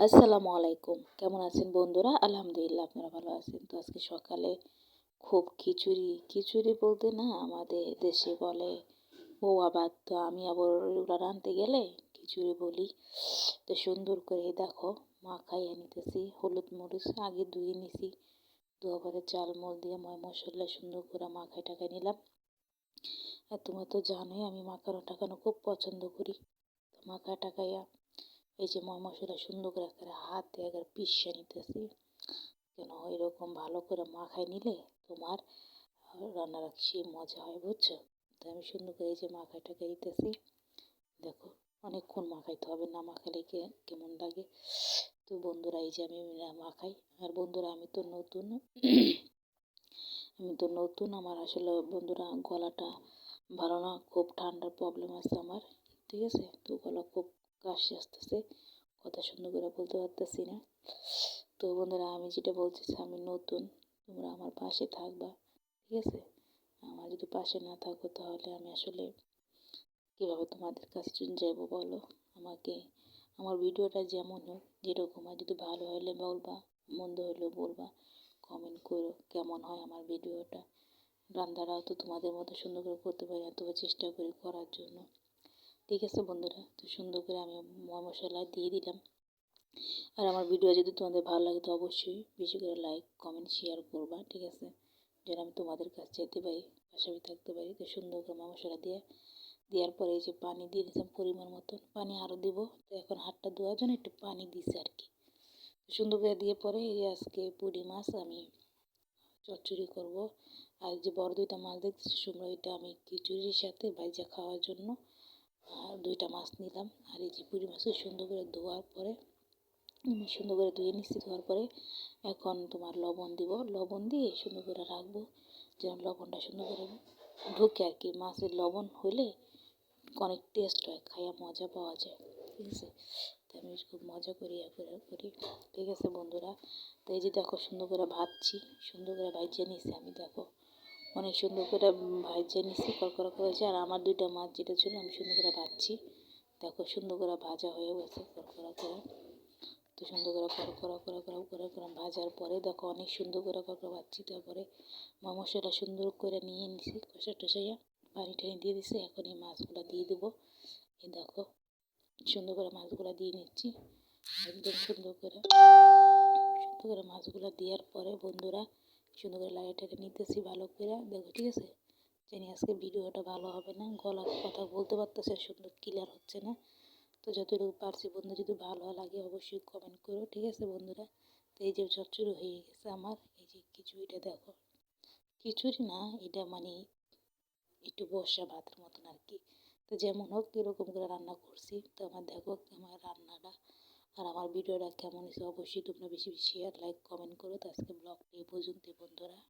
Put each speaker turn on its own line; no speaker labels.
আসসালামু আলাইকুম। কেমন আছেন বন্ধুরা? আলহামদুলিল্লাহ আপনারা ভালো আছেন। তো আজকে সকালে খুব খিচুড়ি বলতে না আমাদের দেশে বলে পোয়া ভাত। তো আমি আবার ওগুলা রাঁধতে গেলে খিচুড়ি বলি। তো সুন্দর করে দেখো মাখাইয়া নিতেছি। হলুদ মরিচ আগে ধুয়ে নিছি। ধোয়া পরে চাল মল দিয়ে ময় মশলা সুন্দর করে মাখাই টাখাই নিলাম। আর তোমরা তো জানোই আমি মাখানো টাকানো খুব পছন্দ করি। তো মাখা টাকাইয়া এই যে ময় মশলা সুন্দর করে একবারে হাত দিয়ে একবারে পিষে নিতেছি। কেন এরকম ভালো করে মাখাই নিলে তোমার রান্নাটা সেই মজা হয়, বুঝছো? তো আমি সুন্দর করে এই যে মাখাই টাখাই দিতেছি। দেখো অনেকক্ষণ মাখাইতে হবে, না মাখালে কেমন লাগে। তো বন্ধুরা এই যে আমি মাখাই। আর বন্ধুরা আমি তো নতুন আমার আসলে বন্ধুরা গলাটা ভালো না, খুব ঠান্ডার প্রবলেম আছে আমার, ঠিক আছে? তো গলা খুব কাশি আসতেছে, কথা সুন্দর করে বলতে পারতেছি না। তো বন্ধুরা আমি যেটা বলতেছি আমি নতুন, তোমরা আমার পাশে থাকবা, ঠিক আছে? আমার যদি পাশে না থাকো তাহলে আমি আসলে কীভাবে তোমাদের কাছে যাবো বলো? আমাকে আমার ভিডিওটা যেমন হোক যেরকম হয়, যদি ভালো হলে বলবা, মন্দ হলেও বলবা, কমেন্ট করো কেমন হয় আমার ভিডিওটা। রান্নাটাও তো তোমাদের মতো সুন্দর করে করতে পারি না, তবু চেষ্টা করি করার জন্য, ঠিক আছে বন্ধুরা? তো সুন্দর করে আমি মশলা দিয়ে দিলাম। আর আমার ভিডিও যদি তোমাদের ভালো লাগে তো অবশ্যই বেশি করে লাইক কমেন্ট শেয়ার করবা, ঠিক আছে? যেন আমি তোমাদের কাছে যেতে পারি, পাশাপাশি থাকতে পারি। তো সুন্দর করে মশলা দেওয়ার পরে এই যে পানি দিয়ে দিলাম পরিমাণ মতন, পানি আরও দিব। তো এখন হাতটা ধোয়ার জন্য একটু পানি দিছি আর কি। সুন্দর করে দিয়ে পরে এই আজকে পুঁটি মাছ আমি চচ্চড়ি করব। আর যে বড় দুইটা মাছ দেখতেছি সুন্দর, এটা আমি খিচুড়ির সাথে ভাজা খাওয়ার জন্য আর দুইটা মাছ নিলাম। আর এই যে পুঁটি মাছকে সুন্দর করে ধোয়ার পরে আমি সুন্দর করে ধুয়ে নিচ্ছি। ধোয়ার পরে এখন তোমার লবণ দিব, লবণ দিয়ে সুন্দর করে রাখবো যেন লবণটা সুন্দর করে ঢুকে আর কি। মাছের লবণ হইলে অনেক টেস্ট হয়, খাইয়া মজা পাওয়া যায়, ঠিক আছে? তো আমি খুব মজা করি করি, ঠিক আছে বন্ধুরা? তো এই যে দেখো সুন্দর করে ভাজছি, সুন্দর করে ভাজিয়ে নিছি আমি, দেখো অনেক সুন্দর করে ভাজিয়ে নিছি, কড়কড়া করেছি। আর আমার দুইটা মাছ যেটা ছিল আমি সুন্দর করে ভাজছি, দেখো সুন্দর করে ভাজা হয়ে গেছে কড়কড়া করে। তো সুন্দর করে কড়কড়া ভাজার পরে দেখো অনেক সুন্দর করে কড়কড়া ভাজছি। তারপরে মশলাটা সুন্দর করে নিয়ে নিছি, কষা টসাইয়া পানি টানি দিয়ে দিছি। এখন এই মাছগুলো দিয়ে দেবো। এই দেখো সুন্দর করে মাছগুলো দিয়ে নিচ্ছি, একদম সুন্দর করে মাছগুলো দেওয়ার পরে বন্ধুরা সুন্দর করে লাইটারে নিতেছি ভালো করে, দেখো, ঠিক আছে? জানি আজকে ভিডিওটা ভালো হবে না, গলার কথা বলতে পারতেছে সুন্দর ক্লিয়ার হচ্ছে না। তো যতটুকু পারছি বন্ধু, যদি ভালো লাগে অবশ্যই কমেন্ট করো, ঠিক আছে বন্ধুরা? তো এই যে চচ্চড়ি হয়ে গেছে আমার, এই যে খিচুড়িটা দেখো, খিচুড়ি না এটা মানে একটু বর্ষা ভাতের মতন আর কি। তো যেমন হোক এরকম করে রান্না করছি। তো আমার দেখো আমার রান্নাটা আর আমার ভিডিওটা কেমন হয়েছে অবশ্যই তোমরা বেশি বেশি শেয়ার লাইক কমেন্ট করো। তো আজকে ব্লগটা এই পর্যন্তই বন্ধুরা।